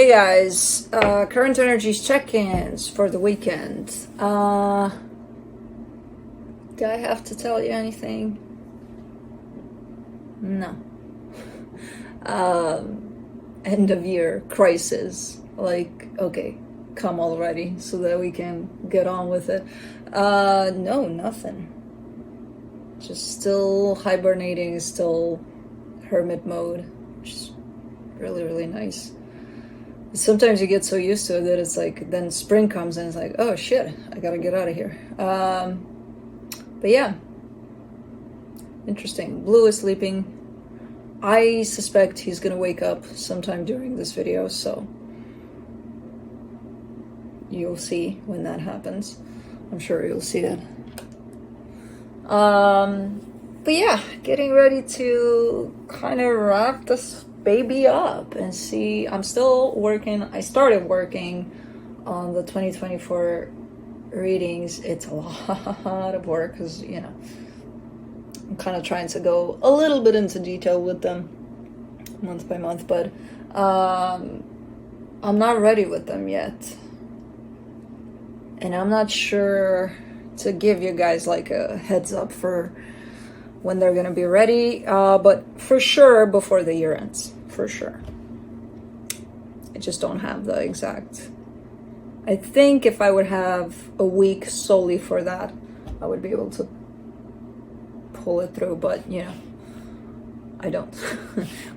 Hey guys, current energies check-ins for the weekend. Do I have to tell you anything? No. End of year crisis. Like, okay, come already so that we can get on with it. No, nothing. Just still hibernating, still hermit mode, which is really, really nice. Sometimes you get so used to it that it's like, then spring comes and it's like, oh shit, I gotta get out of here. But yeah, interesting. Blue is sleeping. I suspect he's gonna wake up sometime during this video, so you'll see when that happens. I'm sure you'll see that. But yeah, getting ready to kind of wrap this baby up and see. I'm still working. I started working on the 2024 readings. It's a lot of work because, you know, I'm kind of trying to go a little bit into detail with them month by month, but I'm not ready with them yet, and I'm not sure to give you guys like a heads up for when they're gonna be ready, but for sure before the year ends, for sure. I just don't have the exact. I think if I would have a week solely for that, I would be able to pull it through, but you know, I don't.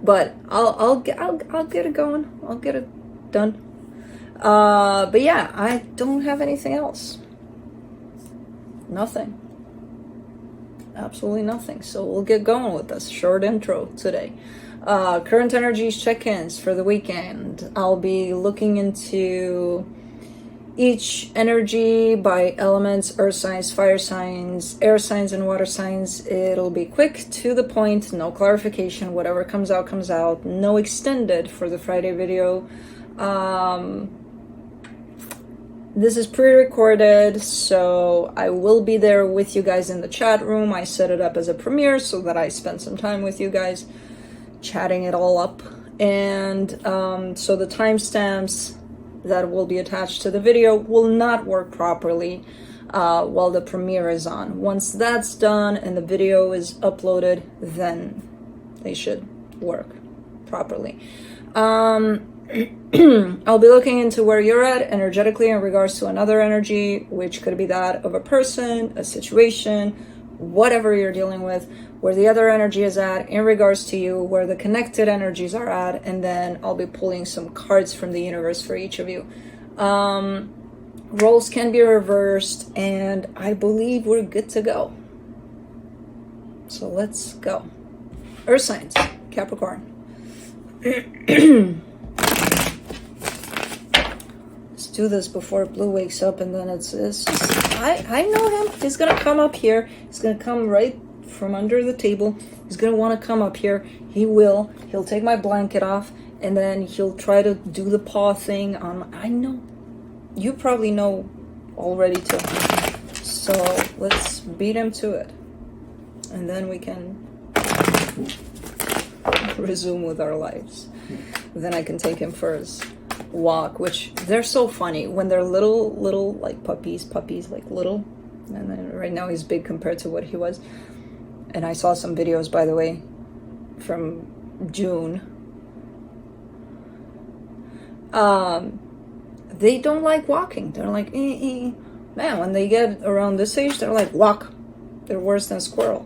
But I'll get it going. I'll get it done. But yeah, I don't have anything else. Nothing. Absolutely nothing. So we'll get going with this short intro today. Current energies check-ins for the weekend. I'll be looking into each energy by elements: earth signs, fire signs, air signs, and water signs. It'll be quick, to the point, no clarification. Whatever comes out, comes out. No extended for the Friday video. This is pre-recorded, so I will be there with you guys in the chat room. I set it up as a premiere so that I spend some time with you guys chatting it all up. And so the timestamps that will be attached to the video will not work properly while the premiere is on. Once that's done and the video is uploaded, then they should work properly. I'll be looking into where you're at energetically in regards to another energy, which could be that of a person, a situation, whatever you're dealing with, where the other energy is at in regards to you, where the connected energies are at, and then I'll be pulling some cards from the universe for each of you. Roles can be reversed, and I believe we're good to go. So let's go. Earth signs, Capricorn. Let's do this before Blue wakes up, and then it's just, I know him. He's gonna come up here. He's gonna come right from under the table. He's gonna want to come up here. He will. He'll take my blanket off, and then he'll try to do the paw thing on my, I know. You probably know already too. So let's beat him to it, and then we can resume with our lives. Then I can take him for his walk, which they're so funny when they're little like puppies like little, and then right now he's big compared to what he was. And I saw some videos, by the way, from June. They don't like walking. They're like, man, when they get around this age, they're like, walk. They're worse than squirrel.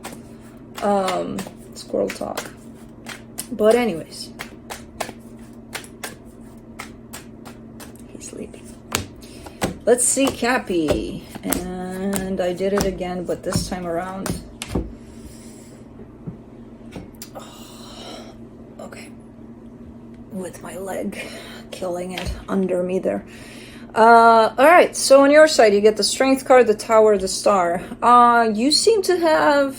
Squirrel talk. But anyways, he's sleeping. Let's see Cappy. And I did it again, but this time around. Oh, okay. With my leg killing it under me there. All right, so on your side, you get the Strength card, the Tower, the Star. You seem to have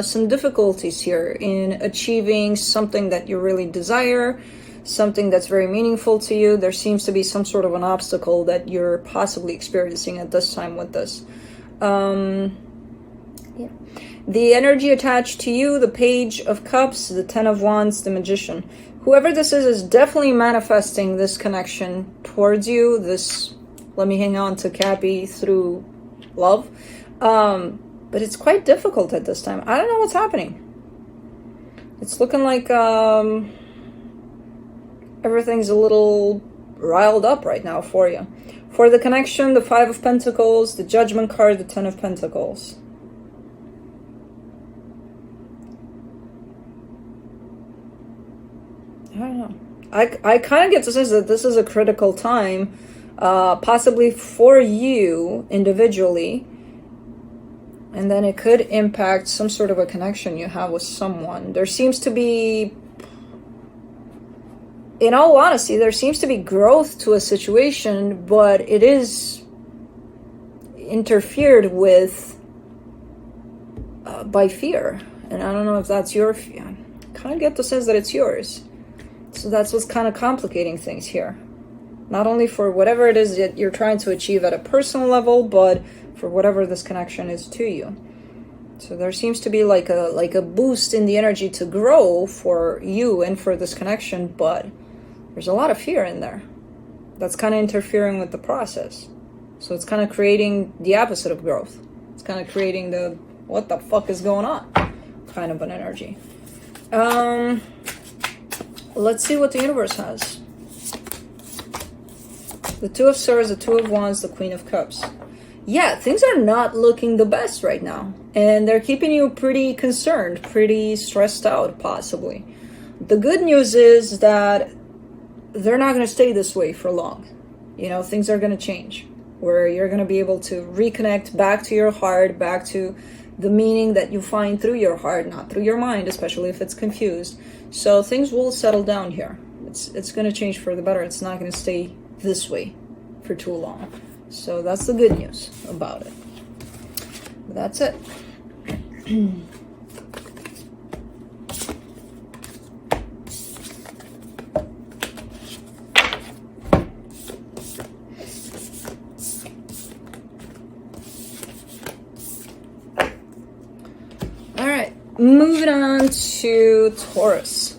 some difficulties here in achieving something that you really desire, something that's very meaningful to you. There seems to be some sort of an obstacle that you're possibly experiencing at this time with this. Yeah. The energy attached to you, the Page of Cups, the Ten of Wands, the Magician. whoever this is definitely manifesting this connection towards you. This, let me hang on to Cappy through love. But it's quite difficult at this time. I don't know what's happening. It's looking like everything's a little riled up right now for you. For the connection, the 5 of Pentacles, the Judgment card, the 10 of Pentacles. I don't know. I kind of get the sense that this is a critical time, possibly for you individually, and then it could impact some sort of a connection you have with someone. There seems to be, in all honesty, there seems to be growth to a situation, but it is interfered with by fear. And I don't know if that's your fear. I kind of get the sense that it's yours. So that's what's kind of complicating things here. Not only for whatever it is that you're trying to achieve at a personal level, but for whatever this connection is to you. So there seems to be like a boost in the energy to grow for you and for this connection, but there's a lot of fear in there. That's kind of interfering with the process. So it's kind of creating the opposite of growth. It's kind of creating the, what the fuck is going on kind of an energy. Let's see what the universe has. The 2 of Swords, the 2 of Wands, the Queen of Cups. Yeah, things are not looking the best right now. And they're keeping you pretty concerned, pretty stressed out, possibly. The good news is that they're not going to stay this way for long. You know, things are going to change. Where you're going to be able to reconnect back to your heart, back to the meaning that you find through your heart, not through your mind, especially if it's confused. So things will settle down here. It's going to change for the better. It's not going to stay this way for too long. So that's the good news about it. That's it. All right, moving on to Taurus.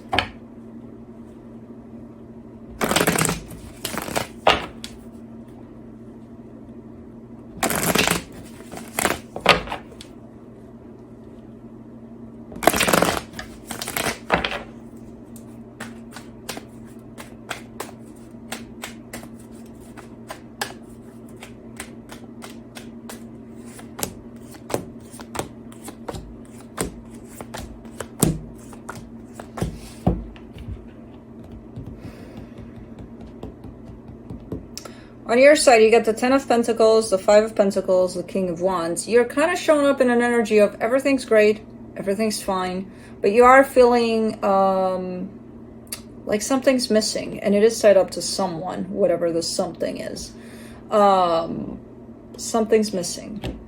On your side, you get the 10 of Pentacles, the 5 of Pentacles, the King of Wands. You're kind of showing up in an energy of everything's great, everything's fine, but you are feeling like something's missing, and it is tied up to someone, whatever the something is. Something's missing.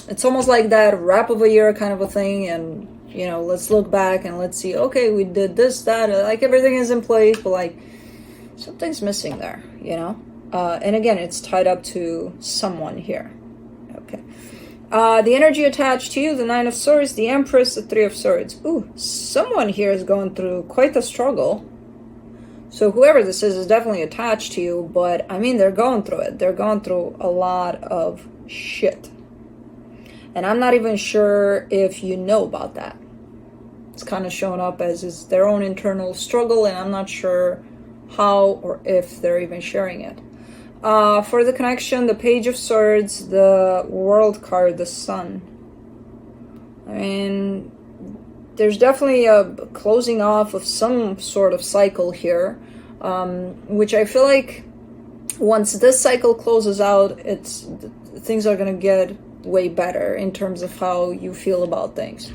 It's almost like that wrap of a year kind of a thing, and, you know, let's look back and let's see, okay, we did this, that, like everything is in place, but like something's missing there, you know? And again, it's tied up to someone here. Okay. The energy attached to you, the 9 of Swords, the Empress, the 3 of Swords. Ooh, someone here is going through quite a struggle. So whoever this is definitely attached to you, but I mean, they're going through it. They're going through a lot of shit. And I'm not even sure if you know about that. It's kind of showing up as is their own internal struggle, and I'm not sure how or if they're even sharing it. For the connection, the Page of Swords, the World card, the Sun. I mean, there's definitely a closing off of some sort of cycle here, which I feel like once this cycle closes out, things are going to get way better in terms of how you feel about things.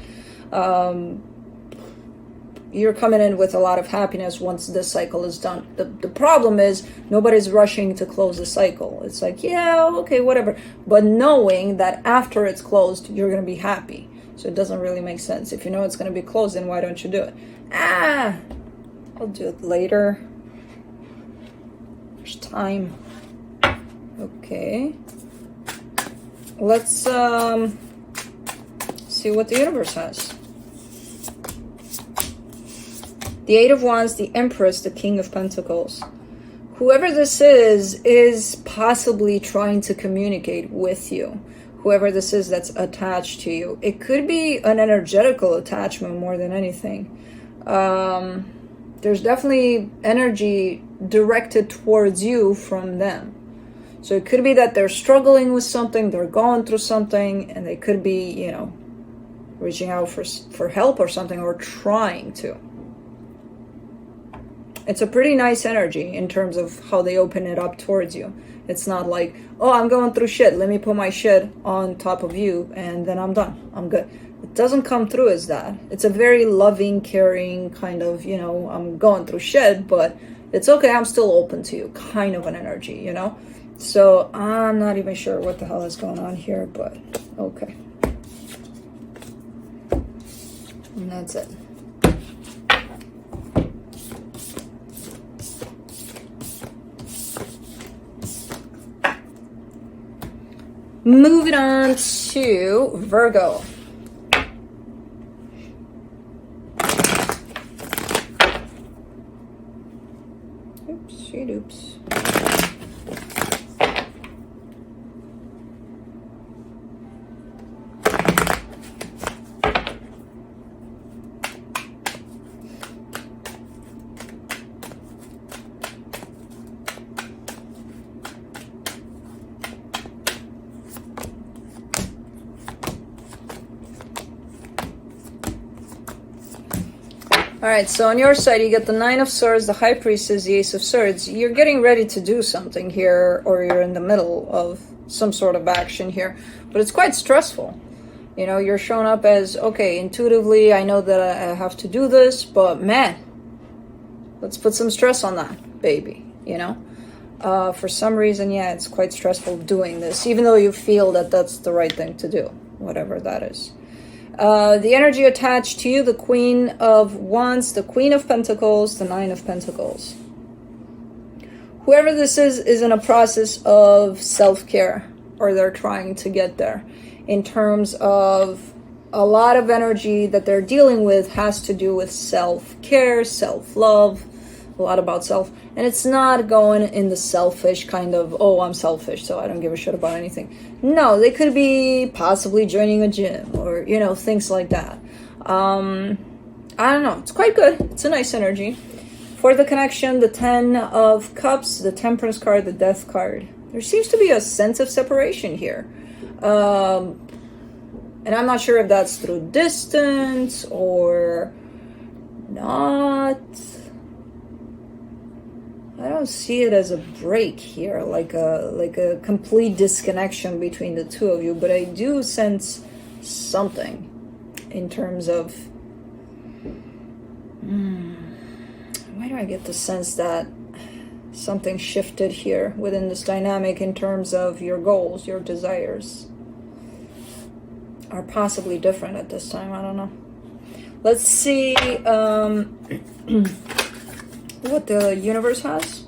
You're coming in with a lot of happiness once this cycle is done. The problem is nobody's rushing to close the cycle. It's like, yeah, okay, whatever. But knowing that after it's closed, you're going to be happy. So it doesn't really make sense. If you know it's going to be closed, then why don't you do it? I'll do it later. There's time. Okay. Let's see what the universe has. the Eight of Wands, the Empress, the King of Pentacles. Whoever this is possibly trying to communicate with you. Whoever this is that's attached to you. It could be an energetical attachment more than anything. There's definitely energy directed towards you from them. So it could be that they're struggling with something, they're going through something, and they could be, you know, reaching out for help or something, or trying to. It's a pretty nice energy in terms of how they open it up towards you. It's not like, oh, I'm going through shit, let me put my shit on top of you and then I'm done, I'm good. It doesn't come through as that. It's a very loving, caring kind of, you know, I'm going through shit, but it's okay, I'm still open to you kind of an energy, you know? So I'm not even sure what the hell is going on here, but okay. And that's it. Moving on to Virgo. Oops. All right, so on your side, you get the Nine of Swords, the High Priestess, the Ace of Swords. You're getting ready to do something here, or you're in the middle of some sort of action here, but it's quite stressful. You know, you're showing up as, okay, intuitively, I know that I have to do this, but man, let's put some stress on that, baby, you know? For some reason, yeah, it's quite stressful doing this, even though you feel that that's the right thing to do, whatever that is. The energy attached to you, the Queen of Wands, the Queen of Pentacles, the Nine of Pentacles. Whoever this is in a process of self-care, or they're trying to get there. In terms of a lot of energy that they're dealing with has to do with self-care, self-love, a lot about self. And it's not going in the selfish kind of, oh, I'm selfish, so I don't give a shit about anything. No, they could be possibly joining a gym or, you know, things like that. I don't know. It's quite good. It's a nice energy. For the connection, the Ten of Cups, the Temperance card, the Death card. There seems to be a sense of separation here. And I'm not sure if that's through distance or not. I don't see it as a break here, like a complete disconnection between the two of you, but I do sense something in terms of why do I get the sense that something shifted here within this dynamic in terms of your goals, your desires are possibly different at this time. I don't know. Let's see what the universe has.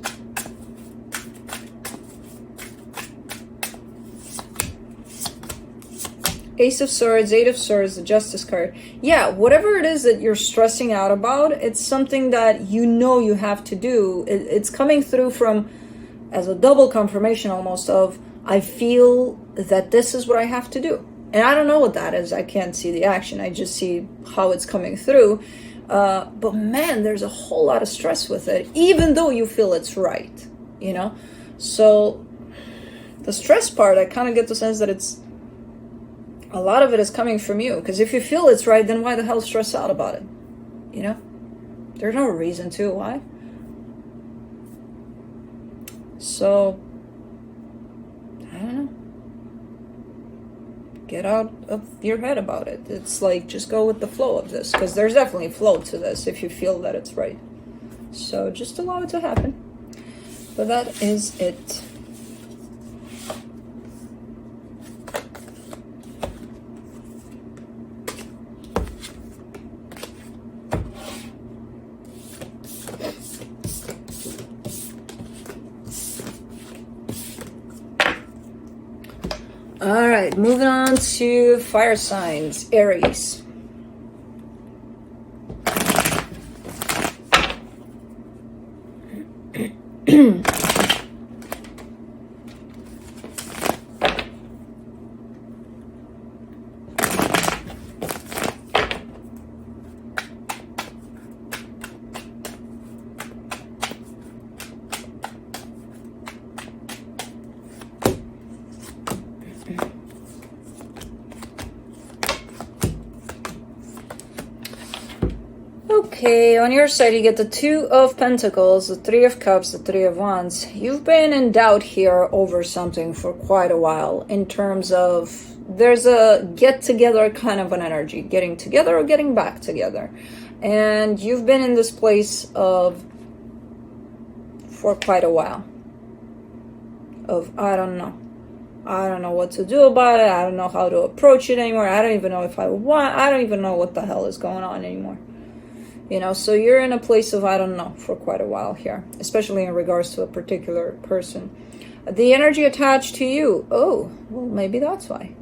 Ace of Swords, Eight of Swords, the Justice card. Yeah, whatever it is that you're stressing out about, it's something that you know you have to do. It's coming through from as a double confirmation almost of, I feel that this is what I have to do. And I don't know what that is. I can't see the action. I just see how it's coming through. But man, there's a whole lot of stress with it, even though you feel it's right, you know? So the stress part, I kind of get the sense that a lot of it is coming from you. Because if you feel it's right, then why the hell stress out about it? You know? There's no reason to. Why? So, I don't know. Get out of your head about it. It's like, just go with the flow of this, because there's definitely flow to this if you feel that it's right. So just allow it to happen. But that is it. All right, moving on to fire signs, Aries. Okay, on your side you get the Two of Pentacles, the Three of Cups, the Three of Wands. You've been in doubt here over something for quite a while in terms of there's a get together kind of an energy, getting together or getting back together. And you've been in this place of for quite a while of I don't know what to do about it. I don't know how to approach it anymore. I don't even know if I don't even know what the hell is going on anymore. You know, so you're in a place of I don't know for quite a while here, especially in regards to a particular person. The energy attached to you, oh, well, maybe that's why.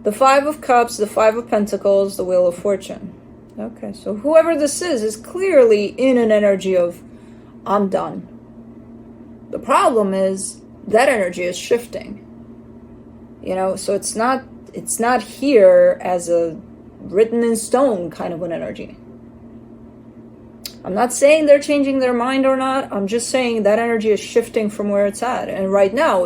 The Five of Cups, the Five of Pentacles, the Wheel of Fortune. Okay, so whoever this is clearly in an energy of I'm done. The problem is that energy is shifting. You know, so it's not here as a written in stone kind of an energy. I'm not saying they're changing their mind or not. I'm just saying that energy is shifting from where it's at. And right now,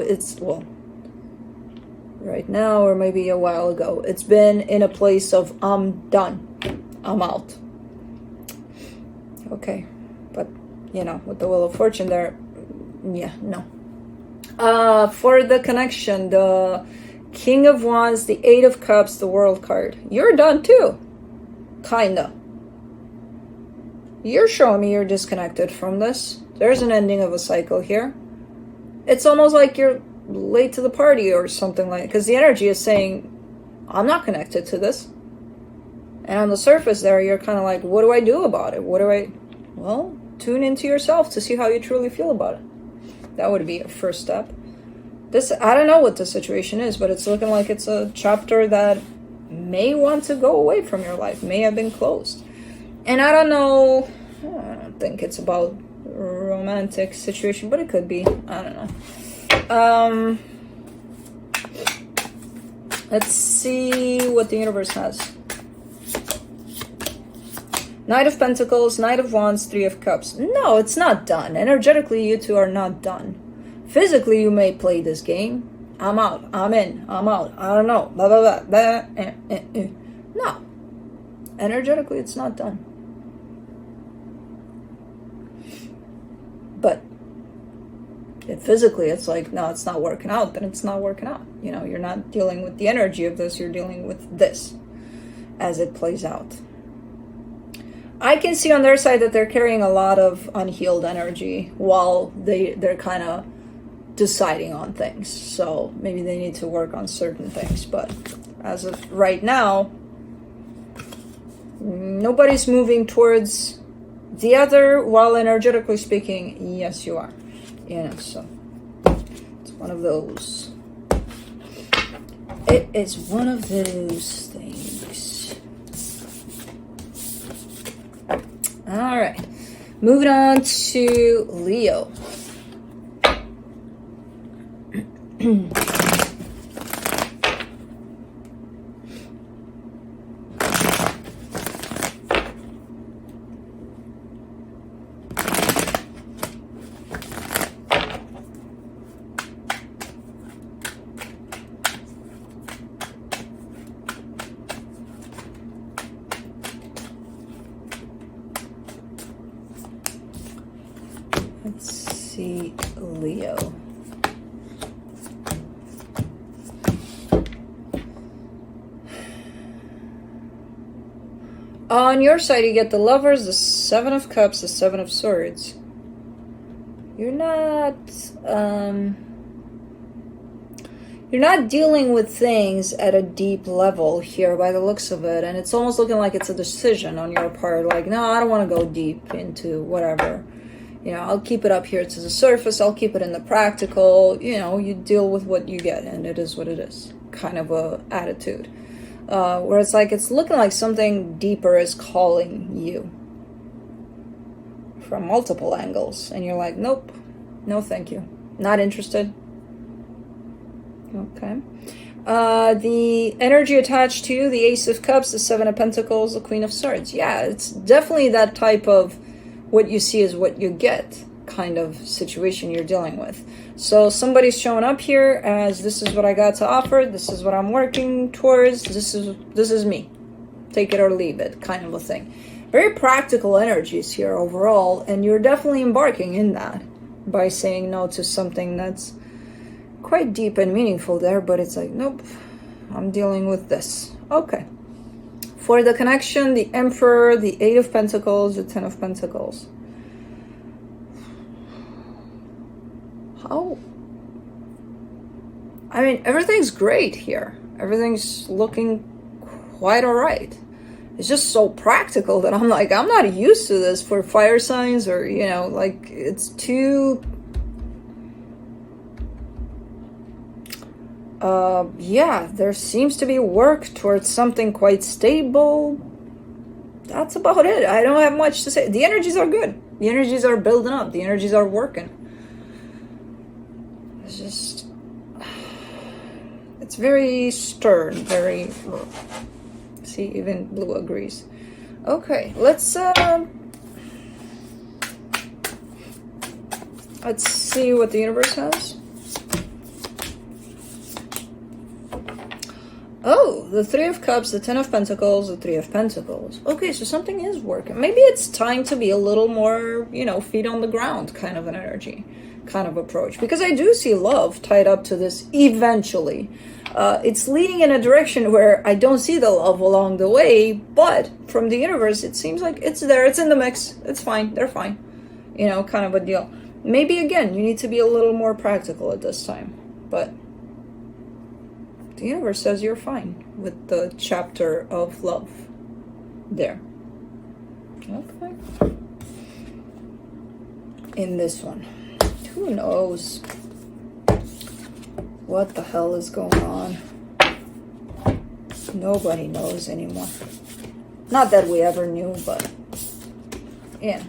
right now or maybe a while ago, it's been in a place of I'm done. I'm out. Okay. But, you know, with the Wheel of Fortune there, yeah, no. For the connection, the King of Wands, the Eight of Cups, the World card. You're done too. Kinda. You're showing me you're disconnected from this. There's an ending of a cycle here. It's almost like you're late to the party or something like that. Because the energy is saying, I'm not connected to this. And on the surface there, you're kind of like, what do I do about it? Well, tune into yourself to see how you truly feel about it. That would be a first step. I don't know what the situation is, but it's looking like it's a chapter that may want to go away from your life, may have been closed. And I don't know, I don't think it's about a romantic situation, but it could be. I don't know. Let's see what the universe has. Knight of Pentacles, Knight of Wands, Three of Cups. No, it's not done. Energetically, you two are not done. Physically, you may play this game. I'm out. I'm in. I'm out. I don't know. Blah, blah, blah, blah. No. Energetically, it's not done. But if physically it's like, no, it's not working out, then it's not working out. You know, you're not dealing with the energy of this. You're dealing with this as it plays out. I can see on their side that they're carrying a lot of unhealed energy while they're kind of deciding on things. So maybe they need to work on certain things. But as of right now, nobody's moving towards the other, while energetically speaking, yes, you are. You know, so it's one of those. It is one of those things. All right, moving on to Leo. Let's see, Leo. On your side, you get the Lovers, the Seven of Cups, the Seven of Swords. You're not dealing with things at a deep level here by the looks of it, and it's almost looking like it's a decision on your part. Like, no, I don't want to go deep into whatever. You know, I'll keep it up here to the surface. I'll keep it in the practical. You know, you deal with what you get, and it is what it is. Kind of a attitude. Where it's like, it's looking like something deeper is calling you from multiple angles. And you're like, nope, no thank you. Not interested. Okay. The energy attached to you, the Ace of Cups, the Seven of Pentacles, the Queen of Swords. Yeah, it's definitely that type of what you see is what you get kind of situation you're dealing with. So somebody's showing up here as, this is what I got to offer, this is what I'm working towards, this is me, take it or leave it kind of a thing. very practical energies here overall, and you're definitely embarking in that by saying no to something that's quite deep and meaningful there, but it's like, nope, I'm dealing with this. Okay. For the connection, the Emperor, the Eight of Pentacles, the Ten of Pentacles. How? I mean, everything's great here. Everything's looking quite all right. It's just so practical that I'm like, I'm not used to this for fire signs, or, you know, like, it's too... yeah, there seems to be work towards something quite stable. That's about it. I don't have much to say. The energies are good. The energies are building up. The energies are working. It's just... it's very stern, very... see, even blue agrees. Okay, let's see what the universe has. Oh, the Three of Cups, the Ten of Pentacles, the Three of Pentacles. Okay, so something is working. Maybe it's time to be a little more, you know, feet on the ground kind of an energy, kind of approach. Because I do see love tied up to this eventually. It's leading in a direction where I don't see the love along the way, but from the universe, it seems like it's there. It's in the mix. It's fine. They're fine. You know, kind of a deal. Maybe, again, you need to be a little more practical at this time. But the universe says you're fine with the chapter of love there. Okay. In this one, who knows what the hell is going on? Nobody knows anymore. Not that we ever knew, but yeah.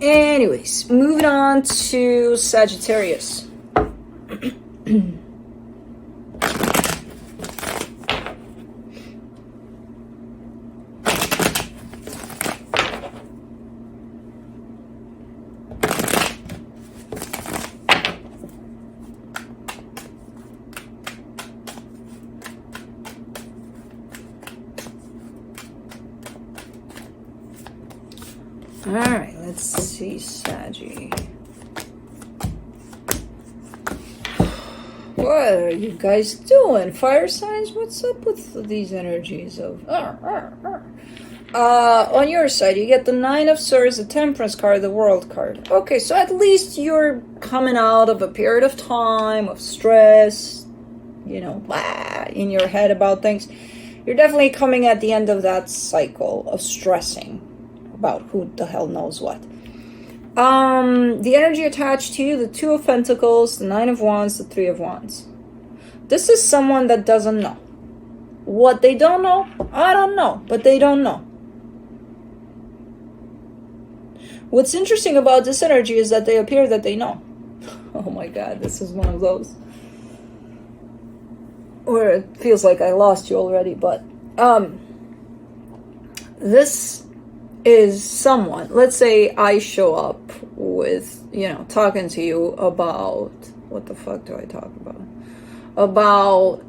Anyways, moving on to Sagittarius. Alright, let's see, Saggy. What are you guys doing? Fire signs? What's up with these energies of... on your side, you get the Nine of Swords, the Temperance card, the World card. Okay, so at least you're coming out of a period of time of stress, you know, in your head about things. You're definitely coming at the end of that cycle of stressing about who the hell knows what. The energy attached to you, the Two of Pentacles, the Nine of Wands, the Three of Wands. This is someone that doesn't know. What they don't know, I don't know, but they don't know. What's interesting about this energy is that they appear that they know. Oh my god, this is one of those where it feels like I lost you already, but this is someone, let's say I show up with, you know, talking to you about, what the fuck do I talk about? About,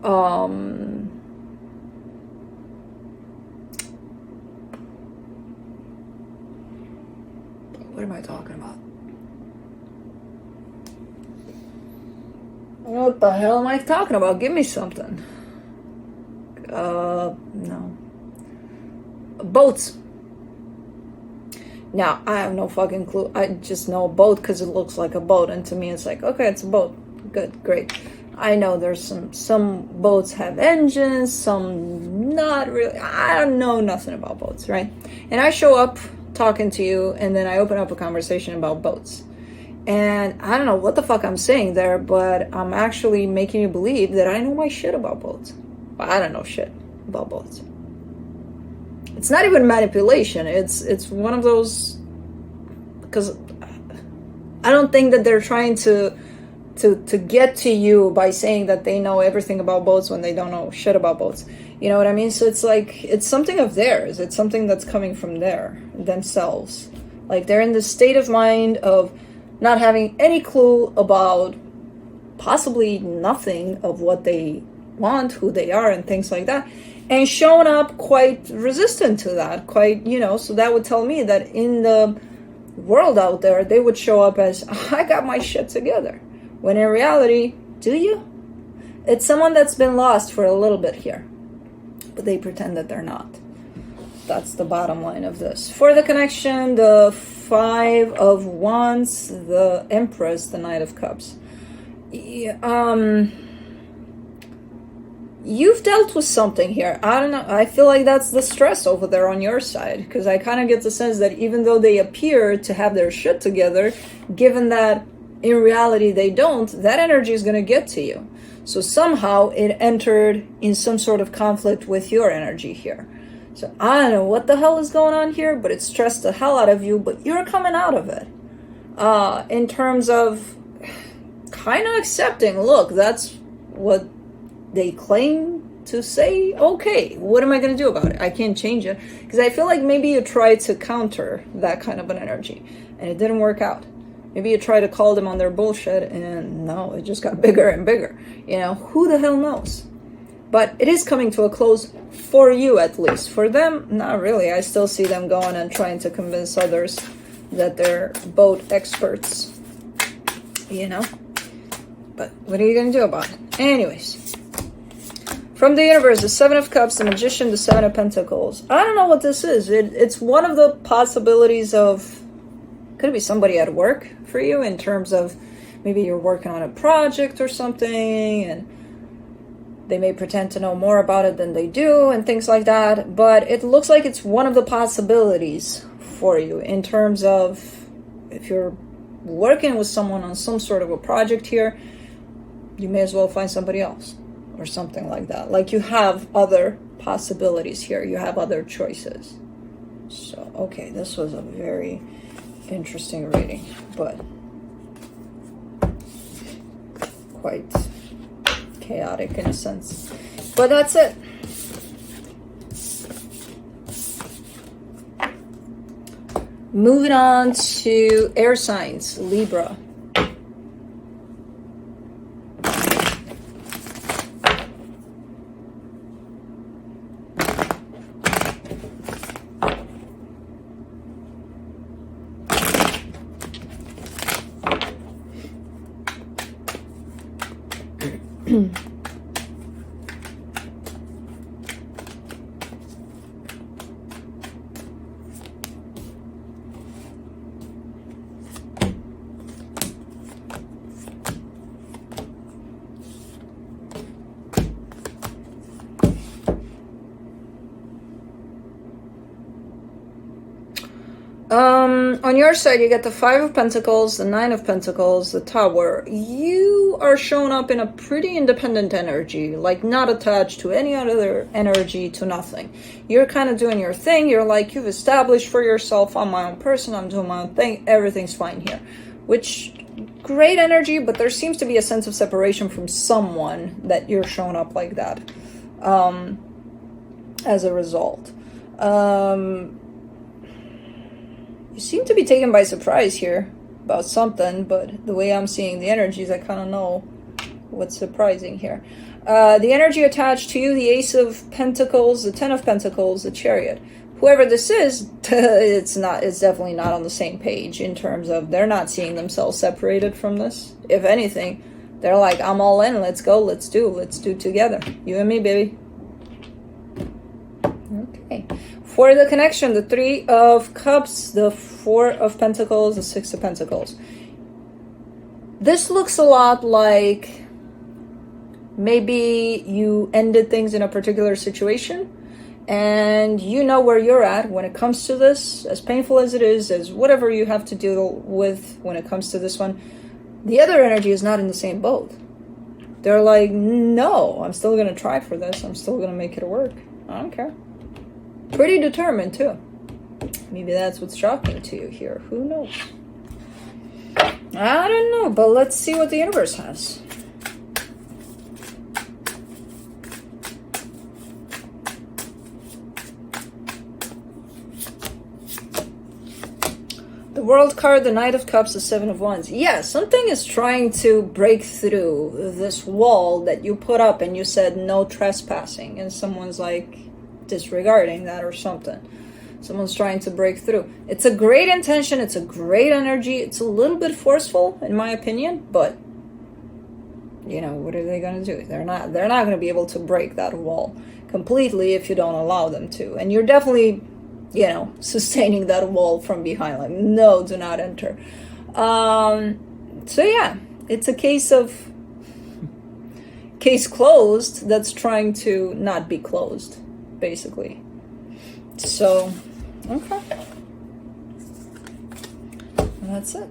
what am I talking about? What the hell am I talking about? Give me something. No. Boats. Now, I have no fucking clue. I just know a boat because it looks like a boat. And to me, it's like, okay, it's a boat. Good, great. I know there's some boats have engines, some not really. I don't know nothing about boats, right? And I show up talking to you, and then I open up a conversation about boats. And I don't know what the fuck I'm saying there, but I'm actually making you believe that I know my shit about boats. But I don't know shit about boats. It's not even manipulation. It's one of those, because I don't think that they're trying to get to you by saying that they know everything about boats when they don't know shit about boats. You know what I mean? So it's like, it's something of theirs. It's something that's coming from themselves. Like they're in the state of mind of not having any clue about possibly nothing of what they want, who they are, and things like that. and showing up quite resistant to that, quite, you know, so that would tell me that in the world out there, they would show up as, I got my shit together. When in reality, do you? It's someone that's been lost for a little bit here, but they pretend that they're not. That's the bottom line of this. For the connection, the Five of Wands, the Empress, the Knight of Cups. You've dealt with something here. I don't know. I feel like that's the stress over there on your side, because I kind of get the sense that even though they appear to have their shit together, given that in reality they don't, that energy is going to get to you. So somehow it entered in some sort of conflict with your energy here. So I don't know what the hell is going on here, but it stressed the hell out of you, but you're coming out of it. In terms of kind of accepting, look, that's what they claim to say. Okay, what am I going to do about it? I can't change it. Because I feel like maybe you tried to counter that kind of an energy and it didn't work out. Maybe you tried to call them on their bullshit and no, it just got bigger and bigger. You know, who the hell knows? But it is coming to a close for you, at least. For them, not really. I still see them going and trying to convince others that they're boat experts. You know? But what are you going to do about it? Anyways. From the universe, the Seven of Cups, the Magician, the Seven of Pentacles. I don't know what this is. It's one of the possibilities of... Could it be somebody at work for you in terms of maybe you're working on a project or something and they may pretend to know more about it than they do and things like that. But it looks like it's one of the possibilities for you in terms of if you're working with someone on some sort of a project here, you may as well find somebody else or something like that. Like you have other possibilities here. You have other choices. So, okay, this was a very interesting reading, but quite chaotic in a sense. But that's it. Moving on to air signs, Libra. On your side, you get the Five of Pentacles, the Nine of Pentacles, the Tower. You are showing up in a pretty independent energy, like not attached to any other energy, to nothing. You're kind of doing your thing. You're like, you've established for yourself, I'm my own person, I'm doing my own thing, everything's fine here. Which, great energy, but there seems to be a sense of separation from someone that you're showing up like that as a result. You seem to be taken by surprise here about something, but the way I'm seeing the energies, I kind of know what's surprising here. The energy attached to you, the Ace of Pentacles, the Ten of Pentacles, the Chariot. Whoever this is, it's definitely not on the same page in terms of they're not seeing themselves separated from this. If anything, they're like, I'm all in, let's go, let's do together. You and me, baby. Okay. For the connection, the Three of Cups, the Four of Pentacles, the Six of Pentacles. This looks a lot like maybe you ended things in a particular situation and you know where you're at when it comes to this, as painful as it is, as whatever you have to deal with when it comes to this one. The other energy is not in the same boat. They're like, no, I'm still going to try for this. I'm still going to make it work. I don't care. Pretty determined too. Maybe that's what's shocking to you here. Who knows? I don't know, but let's see what the universe has. The World card, the Knight of Cups, the Seven of Wands. Yeah, something is trying to break through this wall that you put up and you said no trespassing, and someone's like disregarding that or something. Someone's trying to break through. It's a great intention. It's a great energy. It's a little bit forceful, in my opinion, but you know, what are they going to do? They're not going to be able to break that wall completely if you don't allow them to. And you're definitely, you know, sustaining that wall from behind. Like, no, do not enter. So yeah, it's a case closed that's trying to not be closed, basically. So, okay. And that's it.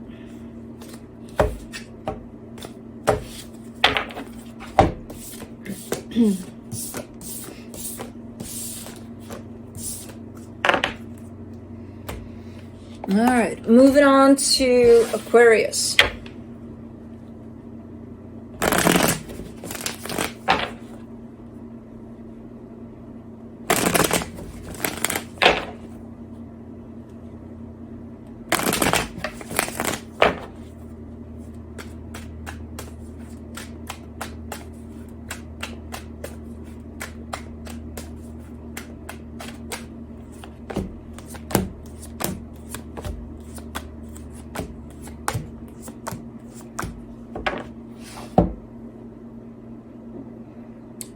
All right, moving on to Aquarius.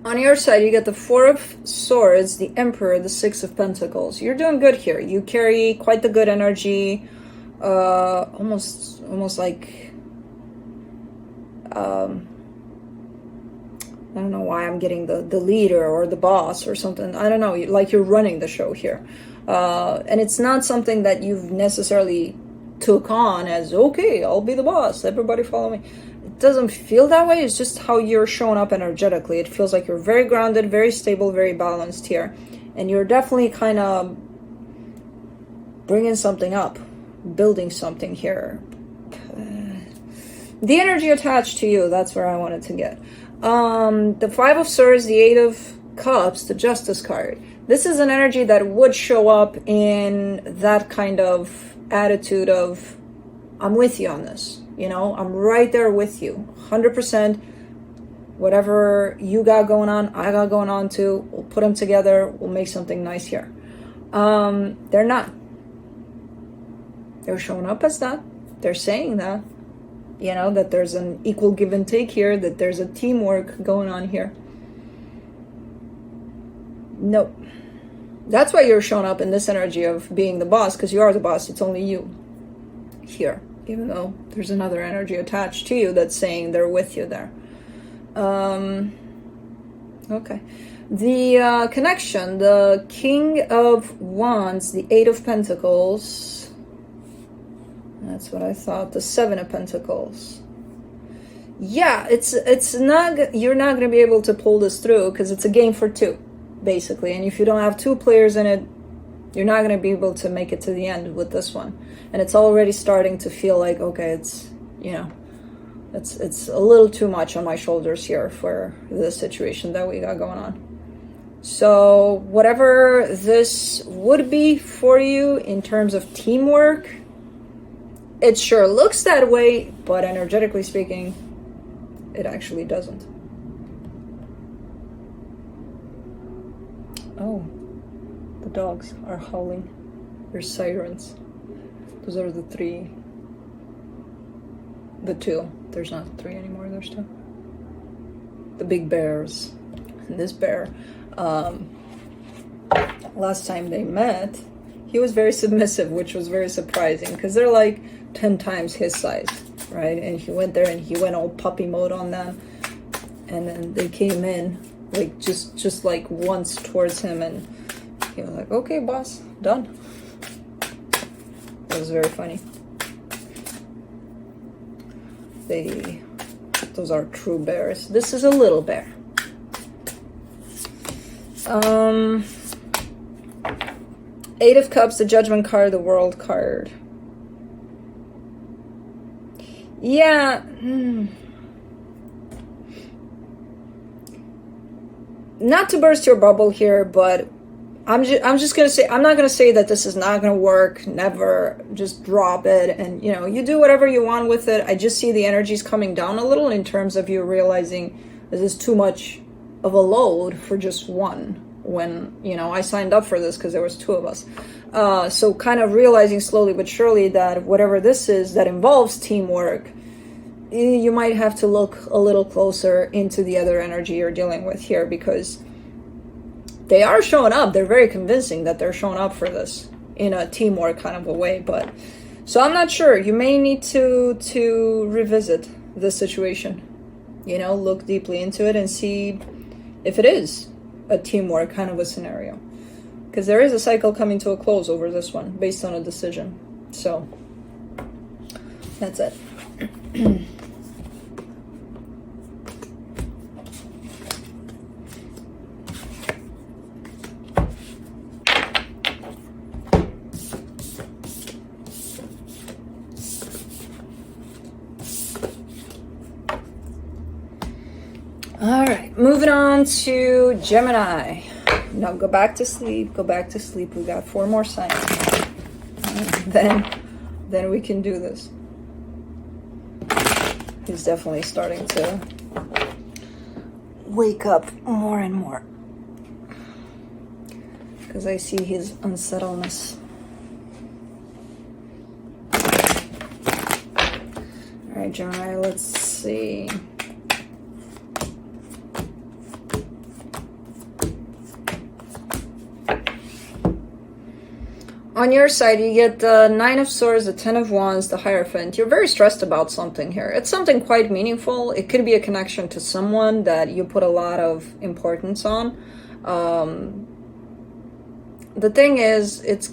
On your side, you get the Four of Swords, the Emperor, the Six of Pentacles. You're doing good here. You carry quite the good energy. Almost like... I don't know why I'm getting the leader or the boss or something. I don't know. Like you're running the show here. And it's not something that you've necessarily took on as, okay, I'll be the boss. Everybody follow me. Doesn't feel that way. It's just how you're showing up energetically. It feels like you're very grounded, very stable, very balanced here, and you're definitely kind of bringing something up, building something here. The energy attached to you, that's where I wanted to get. The Five of Swords, the Eight of Cups, the Justice card. This is an energy that would show up in that kind of attitude of, I'm with you on this. You know, I'm right there with you, 100%. Whatever you got going on, I got going on too. We'll put them together. We'll make something nice here. They're not. They're showing up as that. They're saying that. You know, that there's an equal give and take here, that there's a teamwork going on here. Nope. That's why you're showing up in this energy of being the boss, because you are the boss. It's only you here. Even though there's another energy attached to you that's saying they're with you there. Okay. The connection, the King of Wands, the Eight of Pentacles. That's what I thought. The Seven of Pentacles. Yeah, it's not, you're not going to be able to pull this through because it's a game for two, basically. And if you don't have two players in it, you're not going to be able to make it to the end with this one. And it's already starting to feel like, okay, it's, you know, it's a little too much on my shoulders here for the situation that we got going on. So whatever this would be for you in terms of teamwork, it sure looks that way, but energetically speaking, it actually doesn't. Oh. The dogs are howling. There's sirens. Those are the three. The two. There's not three anymore, there's two. The big bears. And this bear, last time they met, he was very submissive, which was very surprising because they're like 10 times his size, right? And he went there and he went all puppy mode on them. And then they came in like just like once towards him, and he was like, okay, boss, done. That was very funny. Those are true bears. This is a little bear. Eight of Cups, the Judgment card, the World card. Yeah. Not to burst your bubble here, but I'm just gonna say, I'm not gonna say that this is not gonna work. Never. Just drop it, and you know, you do whatever you want with it. I just see the energies coming down a little in terms of you realizing this is too much of a load for just one. When, you know, I signed up for this because there was 2 of us. So kind of realizing slowly but surely that whatever this is that involves teamwork, you might have to look a little closer into the other energy you're dealing with here, because they are showing up. They're very convincing that they're showing up for this in a teamwork kind of a way. But so I'm not sure. You may need to revisit this situation. You know, look deeply into it and see if it is a teamwork kind of a scenario. Because there is a cycle coming to a close over this one based on a decision. So that's it. All right, moving on to Gemini. Now go back to sleep, go back to sleep. We got 4 more signs. Then we can do this. He's definitely starting to wake up more and more, because I see his unsettledness. All right, Gemini, let's see. On your side, you get the 9 of Swords, the 10 of Wands, the Hierophant. You're very stressed about something here. It's something quite meaningful. It could be a connection to someone that you put a lot of importance on. The thing is, it's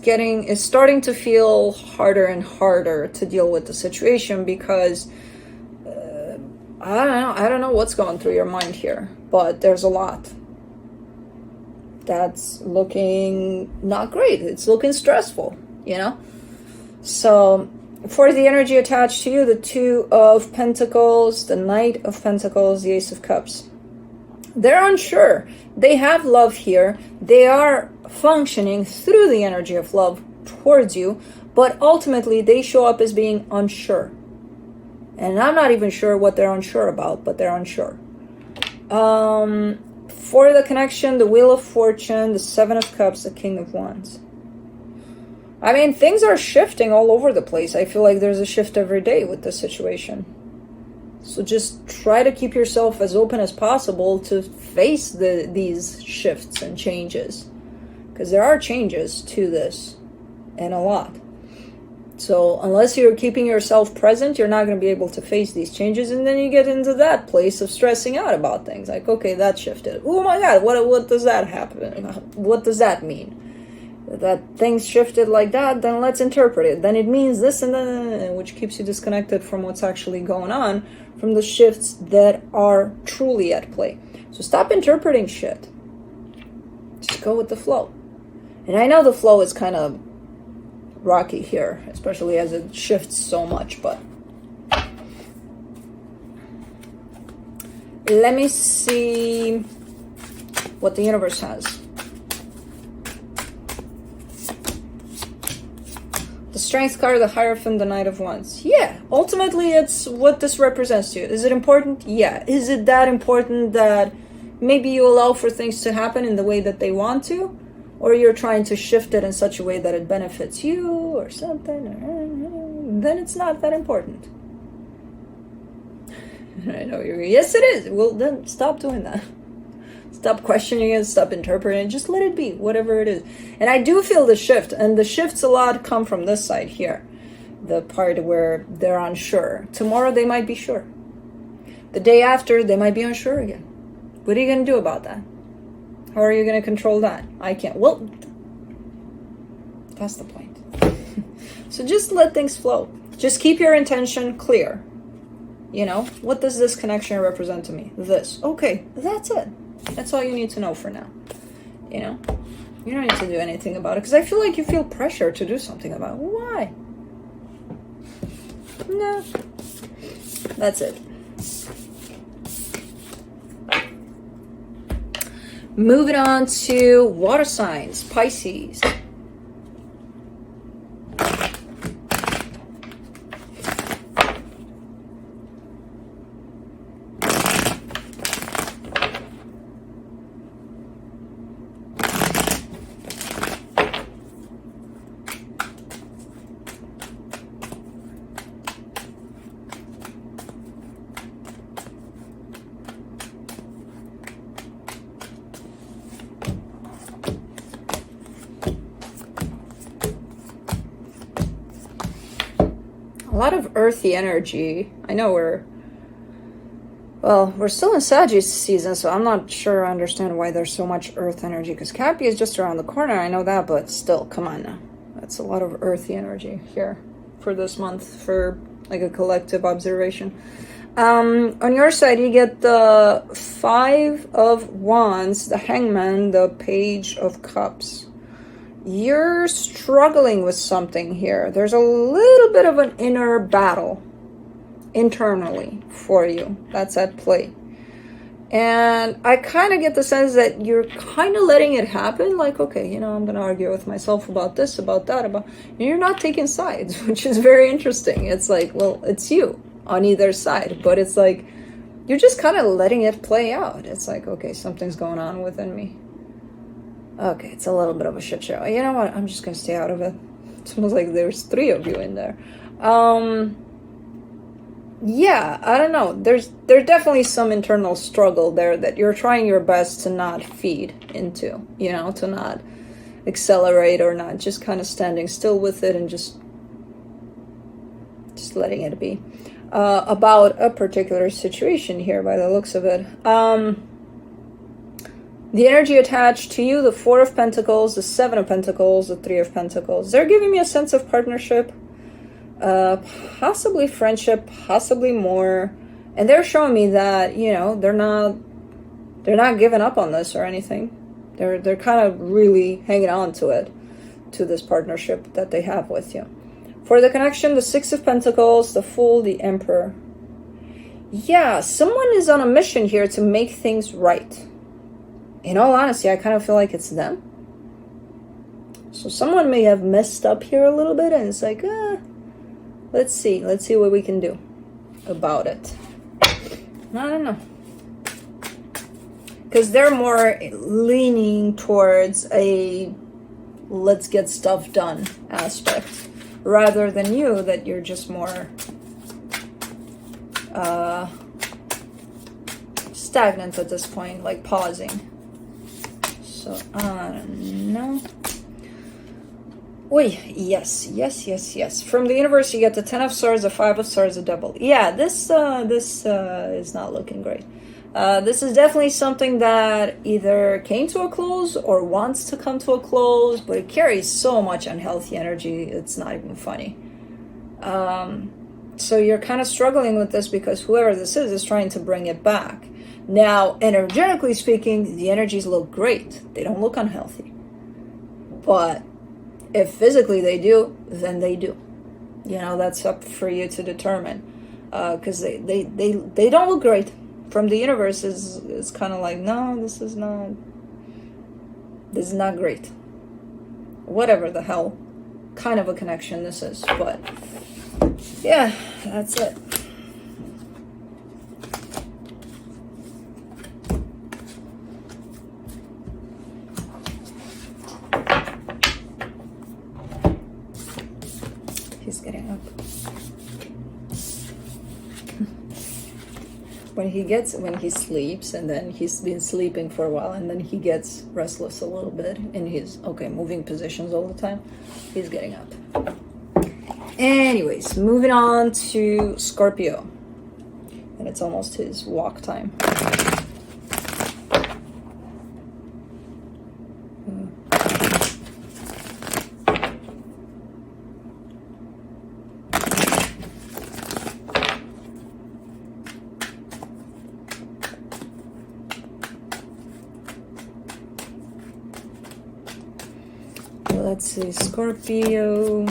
starting to feel harder and harder to deal with the situation, because I don't know what's going through your mind here, but there's a lot that's looking not great. It's looking stressful, you know? So for the energy attached to you, the 2 of Pentacles, the Knight of Pentacles, the Ace of Cups. They're unsure. They have love here. They are functioning through the energy of love towards you, but ultimately they show up as being unsure. And I'm not even sure what they're unsure about, but they're unsure. For the connection, the Wheel of Fortune, the 7 of Cups, the King of Wands. I mean, things are shifting all over the place. I feel like there's a shift every day with this situation. So just try to keep yourself as open as possible to face these shifts and changes. Because there are changes to this, and a lot. So unless you're keeping yourself present, you're not going to be able to face these changes, and then you get into that place of stressing out about things. Like, okay, that shifted. Oh my God, what does that happen? What does that mean? That things shifted like that, then let's interpret it. Then it means this and then, which keeps you disconnected from what's actually going on, from the shifts that are truly at play. So stop interpreting shit. Just go with the flow. And I know the flow is kind of rocky here, especially as it shifts so much, but let me see what the universe has. The Strength card, the Hierophant, the Knight of Wands. Yeah, ultimately it's what this represents to you. Is it important? Yeah. Is it that important that maybe you allow for things to happen in the way that they want to? Or you're trying to shift it in such a way that it benefits you or something, then it's not that important. I know you're, yes it is. Well, then stop doing that. Stop questioning it, stop interpreting it, just let it be, whatever it is. And I do feel the shift, and the shifts a lot come from this side here. The part where they're unsure. Tomorrow they might be sure. The day after, they might be unsure again. What are you going to do about that? How are you going to control that? I can't. Well, that's the point. So just let things flow. Just keep your intention clear. You know, what does this connection represent to me? This. Okay, that's it. That's all you need to know for now. You know, you don't need to do anything about it, because I feel like you feel pressure to do something about it. Why? No. That's it. Moving on to water signs, Pisces. A lot of earthy energy. I know we're still in Sagittarius season, so I'm not sure I understand why there's so much earth energy, because Capri is just around the corner, I know that, but still, come on now. That's a lot of earthy energy here for this month, for like a collective observation. On your side, you get the 5 of Wands, the Hangman, the Page of Cups. You're struggling with something here. There's a little bit of an inner battle internally for you that's at play. And I kind of get the sense that you're kind of letting it happen. Like, okay, you know, I'm going to argue with myself about this, about that, and you're not taking sides, which is very interesting. It's like, well, it's you on either side, but it's like, you're just kind of letting it play out. It's like, okay, something's going on within me. Okay, it's a little bit of a shit show. You know what? I'm just going to stay out of it. It's almost like there's 3 of you in there. Yeah, I don't know. There's definitely some internal struggle there that you're trying your best to not feed into, you know, to not accelerate or not, just kind of standing still with it and just letting it be. About a particular situation here by the looks of it. The energy attached to you, the 4 of Pentacles, the 7 of Pentacles, the 3 of Pentacles. They're giving me a sense of partnership, possibly friendship, possibly more. And they're showing me that, you know, they're not giving up on this or anything. They're kind of really hanging on to it, to this partnership that they have with you. For the connection, the 6 of Pentacles, the Fool, the Emperor. Yeah, someone is on a mission here to make things right. In all honesty, I kind of feel like it's them. So someone may have messed up here a little bit, and it's like, let's see what we can do about it. I don't know. Because they're more leaning towards a let's get stuff done aspect, rather than you, that you're just more stagnant at this point, like pausing. So, I don't know. Wait, yes. From the universe, you get the 10 of Swords, the 5 of Swords, the Devil. Yeah, this is not looking great. This is definitely something that either came to a close or wants to come to a close, but it carries so much unhealthy energy, it's not even funny. So you're kind of struggling with this because whoever this is trying to bring it back. Now, energetically speaking, the energies look great. They don't look unhealthy. But if physically they do, then they do. You know, that's up for you to determine. Because they don't look great. From the universe is kind of like, no, this is not great. Whatever the hell kind of a connection this is. But yeah, that's it. He's getting up. When he sleeps, and then he's been sleeping for a while, and then he gets restless a little bit, and he's moving positions all the time, he's getting up. Anyways, moving on to Scorpio, and it's almost his walk time. Let's see, Scorpio.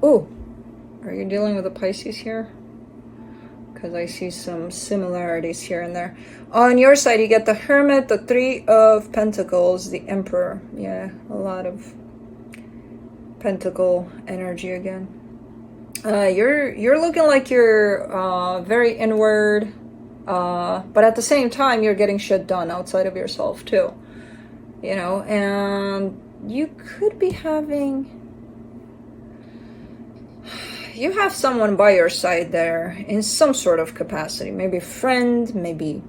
Oh, are you dealing with a Pisces here? because I see some similarities here and there. On your side, you get the Hermit, the Three of Pentacles, the Emperor. Yeah, a lot of Pentacle energy again. You're looking like you're very inward, but at the same time, you're getting shit done outside of yourself too. You know, and you could be having... You have someone by your side there in some sort of capacity. Maybe friend, maybe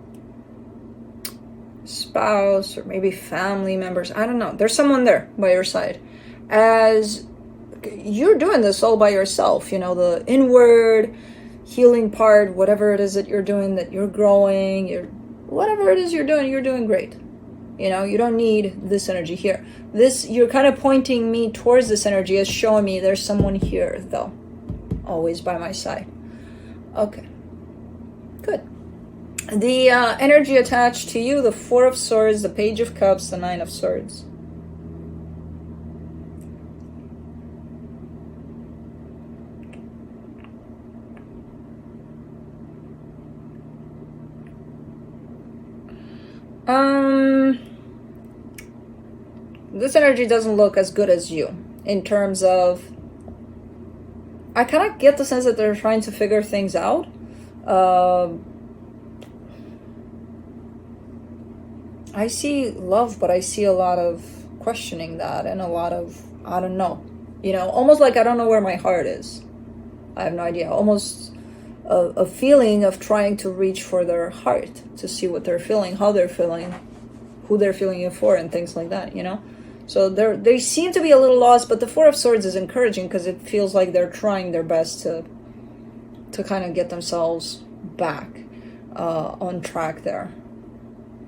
spouse, or maybe family members. I don't know. There's someone there by your side. As you're doing this all by yourself, you know, the inward healing part, whatever it is that you're doing, that you're growing, whatever it is you're doing great. You know, you don't need this energy here. You're kind of pointing me towards this energy as showing me there's someone here, though. Always by my side. Okay. Good. The energy attached to you, the Four of Swords, the Page of Cups, the Nine of Swords. This energy doesn't look as good as you in terms of... I kind of get the sense that they're trying to figure things out. I see love, but I see a lot of questioning that and a lot of, I don't know. You know, almost like I don't know where my heart is. I have no idea. Almost a feeling of trying to reach for their heart to see what they're feeling, how they're feeling, who they're feeling it for, and things like that, you know? So they seem to be a little lost, but the Four of Swords is encouraging because it feels like they're trying their best to kind of get themselves back on track there.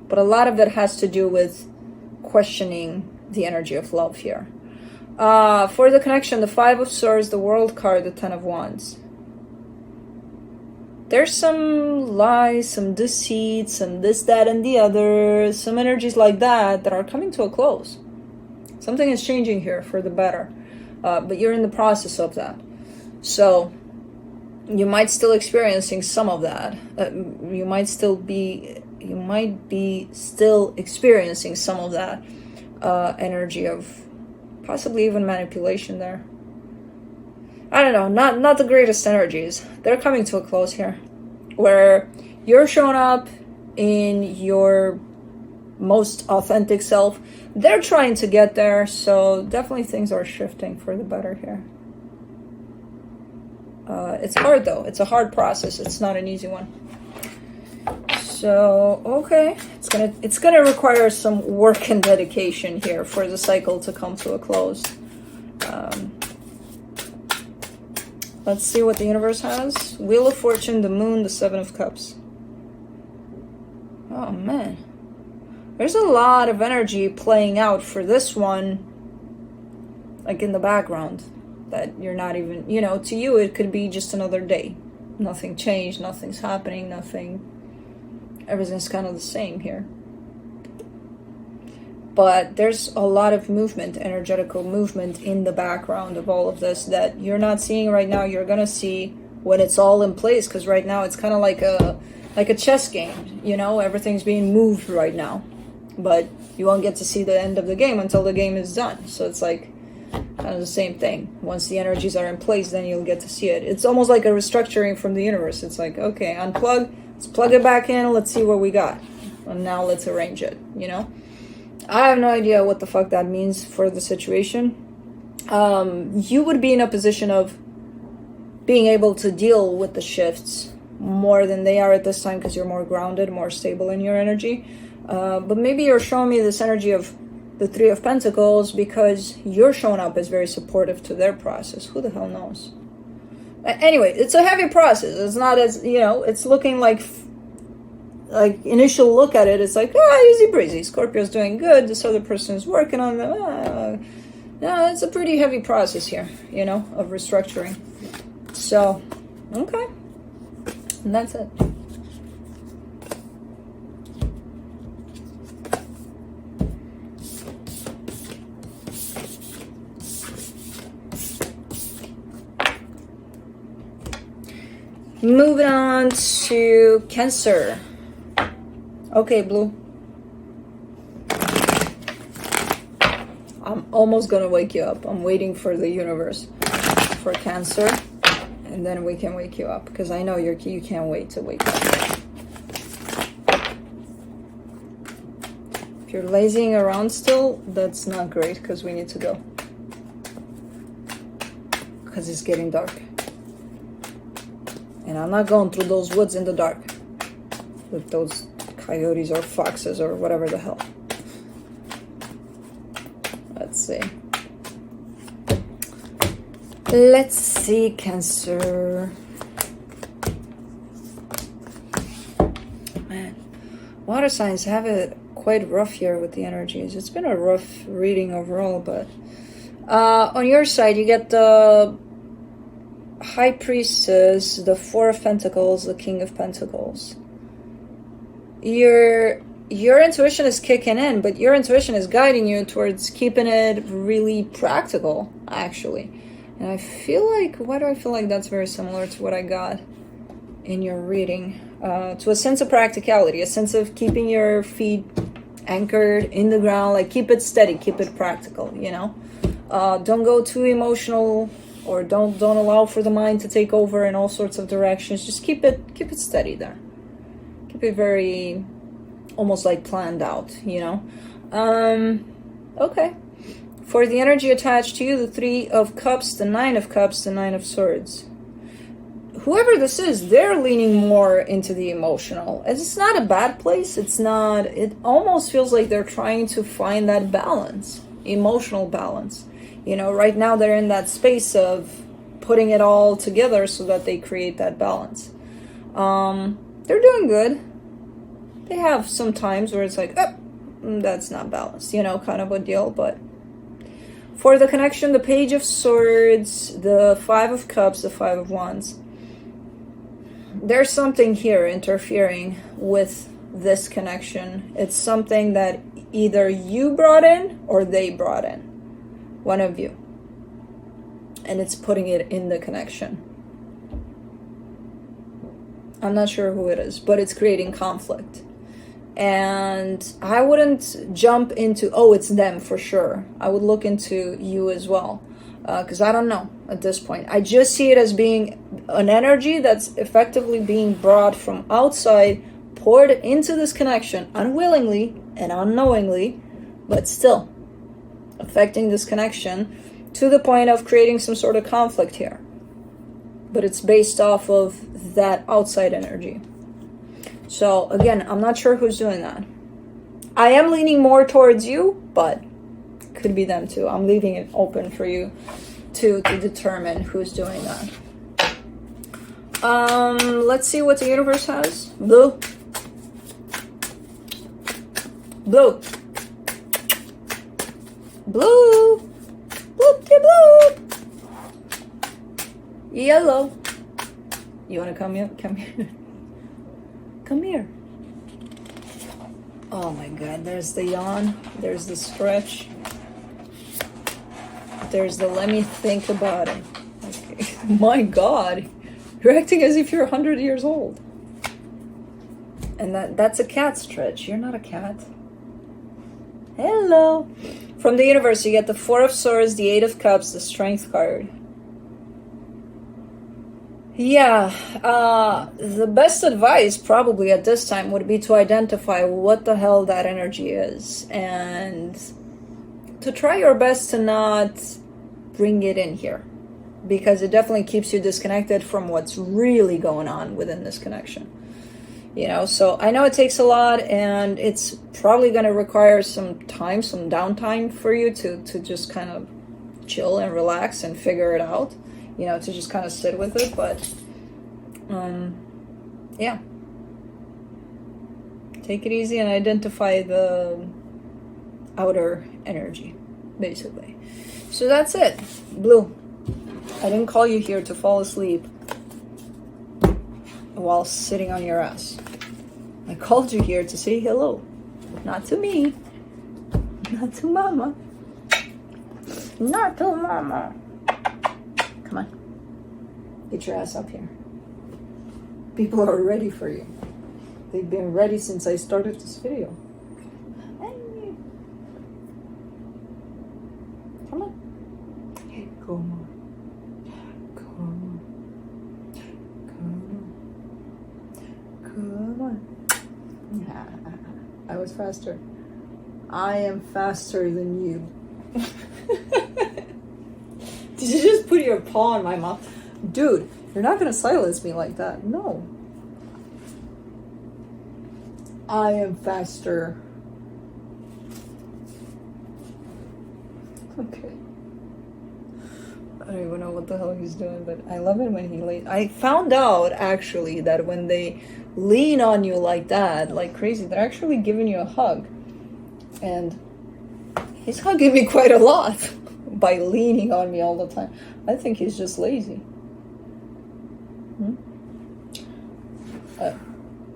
But a lot of it has to do with questioning the energy of love here. For the connection, the Five of Swords, the World card, the Ten of Wands. There's some lies, some deceit, some this, that, and the other, some energies like that are coming to a close. Something is changing here for the better, but you're in the process of that. So you might still experiencing some of that. You might be still experiencing some of that energy of possibly even manipulation there. I don't know, not the greatest energies. They're coming to a close here, where you're showing up in your most authentic self. They're trying to get there, so definitely things are shifting for the better here. It's hard though. It's a hard process. It's not an easy one. So okay, it's gonna require some work and dedication here for the cycle to come to a close. Let's see what the universe has. Wheel of Fortune, the Moon, the Seven of Cups. Oh man. There's a lot of energy playing out for this one, like in the background, that you're not even, you know, to you it could be just another day. Nothing changed, nothing's happening, everything's kind of the same here. But there's a lot of movement, energetical movement in the background of all of this that you're not seeing right now. You're gonna see when it's all in place, because right now it's kind of like a chess game, you know, everything's being moved right now. But you won't get to see the end of the game until the game is done. So it's like kind of the same thing. Once the energies are in place, then you'll get to see it. It's almost like a restructuring from the universe. It's like, okay, unplug, let's plug it back in, let's see what we got. And now let's arrange it, you know? I have no idea what the fuck that means for the situation. You would be in a position of being able to deal with the shifts more than they are at this time because you're more grounded, more stable in your energy. But maybe you're showing me this energy of the Three of Pentacles because you're showing up as very supportive to their process. Who the hell knows? Anyway, it's a heavy process. It's not as, you know, it's looking like initial look at it, it's like, easy breezy. Scorpio's doing good. This other person is working on them. No, it's a pretty heavy process here, you know, of restructuring. So, okay. And that's it. Moving on to Cancer. Okay, Blue. I'm almost gonna wake you up. I'm waiting for the universe for Cancer, and then we can wake you up, because I know you can't wait to wake up. If you're lazying around still, that's not great, because we need to go. Because it's getting dark. And I'm not going through those woods in the dark with those coyotes or foxes or whatever the hell. Let's see. Let's see, Cancer. Man, water signs have it quite rough here with the energies. It's been a rough reading overall, but on your side, you get the High Priestess, the Four of Pentacles, the King of Pentacles. Your intuition is kicking in, but your intuition is guiding you towards keeping it really practical, actually. And I feel like, why do I feel like that's very similar to what I got in your reading? To a sense of practicality, a sense of keeping your feet anchored in the ground, like keep it steady, keep it practical, you know? Don't go too emotional, or don't allow for the mind to take over in all sorts of directions. Just keep it steady there. Keep it very almost like planned out, you know. Okay. For the energy attached to you, the Three of Cups, the Nine of Cups, the Nine of Swords. Whoever this is, they're leaning more into the emotional. It's not a bad place. It's not, it almost feels like they're trying to find that balance, emotional balance. You know, right now they're in that space of putting it all together so that they create that balance. They're doing good. They have some times where it's like, oh, that's not balanced, you know, kind of a deal. But for the connection, the Page of Swords, the Five of Cups, the Five of Wands. There's something here interfering with this connection. It's something that either you brought in or they brought in. One of you. And it's putting it in the connection. I'm not sure who it is, but it's creating conflict. And I wouldn't jump into, oh, it's them for sure. I would look into you as well. Because I don't know at this point. I just see it as being an energy that's effectively being brought from outside, poured into this connection unwillingly and unknowingly, but still affecting this connection to the point of creating some sort of conflict here. But it's based off of that outside energy. So again, I'm not sure who's doing that. I am leaning more towards you, but could be them too. I'm leaving it open for you to determine who's doing that. Let's see what the universe has. Blue. Blue. Blue. Blue. Yellow. You want to come here? Come here. Come here. Oh my God, there's the yawn. There's the stretch. There's the let me think about it. Okay. My God, you're acting as if you're 100 years old. And that's a cat stretch. You're not a cat. Hello. From the universe, you get the Four of Swords, the Eight of Cups, the Strength card. Yeah, the best advice probably at this time would be to identify what the hell that energy is and to try your best to not bring it in here, because it definitely keeps you disconnected from what's really going on within this connection. You know, so I know it takes a lot and it's probably going to require some time, some downtime for you to just kind of chill and relax and figure it out. You know, to just kind of sit with it, but yeah, take it easy and identify the outer energy, basically. So that's it. Blue, I didn't call you here to fall asleep while sitting on your ass. I called you here to say hello, not to me, not to mama, not to mama. Come on. Get your ass up here. People are ready for you. They've been ready since I started this video. Come on. Hey, come on. Come on. I was faster. I am faster than you. Did you just put your paw in my mouth? Dude, you're not gonna silence me like that. No. I am faster. Okay. I don't even know what the hell he's doing, but I love it when he lays. I found out actually that when they lean on you like that, like crazy, they're actually giving you a hug. And he's hugging me quite a lot by leaning on me all the time. I think he's just lazy.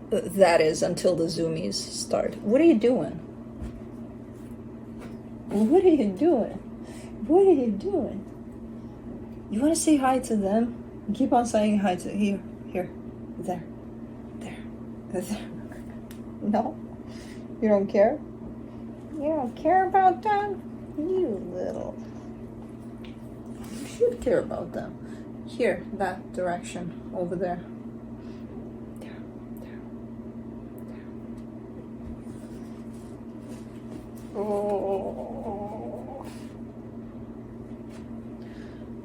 That is until the zoomies start. What are you doing? What are you doing? What are you doing? You want to say hi to them? Keep on saying hi to here, there. No? You don't care? You don't care about them? You little. You should care about them. Here, that direction, over there. There. Oh.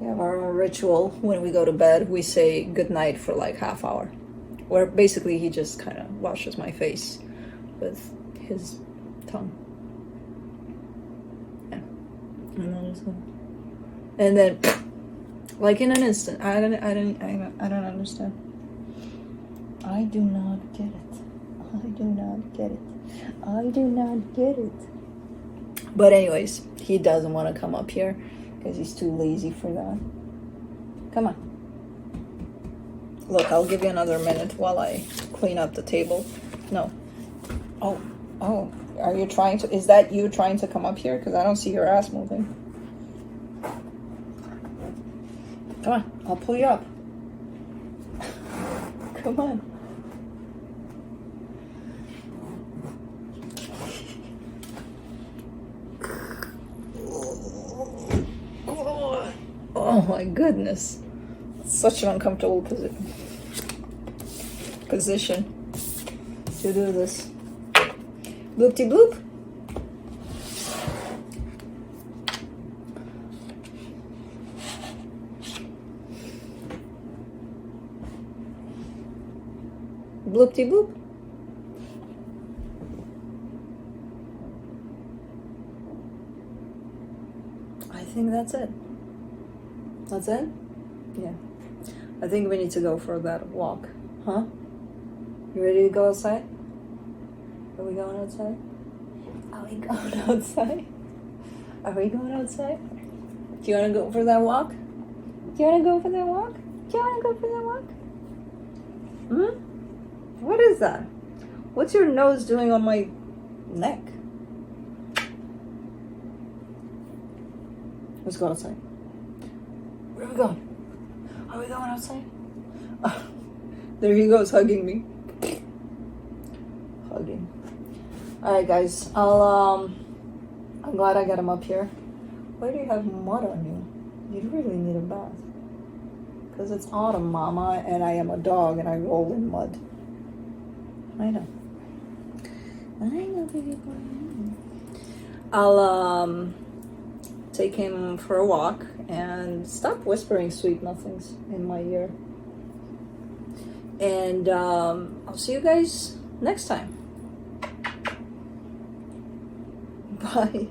We have our own ritual. When we go to bed, we say goodnight for like half hour. Where basically he just kind of washes my face with his tongue. Yeah. And then like in an instant. I don't understand. I do not get it. I do not get it. I do not get it. But anyways, he doesn't want to come up here because he's too lazy for that. Come on. Look, I'll give you another minute while I clean up the table. No. Oh. Are you trying to... Is that you trying to come up here? Because I don't see your ass moving. Come on. I'll pull you up. Come on. Oh my goodness. Such an uncomfortable position to do this. Bloop-de-bloop. Bloop-de-bloop. I think that's it. That's it? Yeah. I think we need to go for that walk. Huh? You ready to go outside? Are we going outside? Are we going outside? Are we going outside? Do you want to go for that walk? Do you want to go for that walk? Do you want to go for that walk? What is that? What's your nose doing on my neck? Let's go outside. Where are we going? Are we going outside? There he goes, hugging me. Hugging. Alright guys, I'm glad I got him up here. Why do you have mud on you? You really need a bath. Because it's autumn, mama, and I am a dog and I roll in mud. I know. I know, baby boy. I'll take him for a walk and stop whispering sweet nothings in my ear. And I'll see you guys next time. Bye.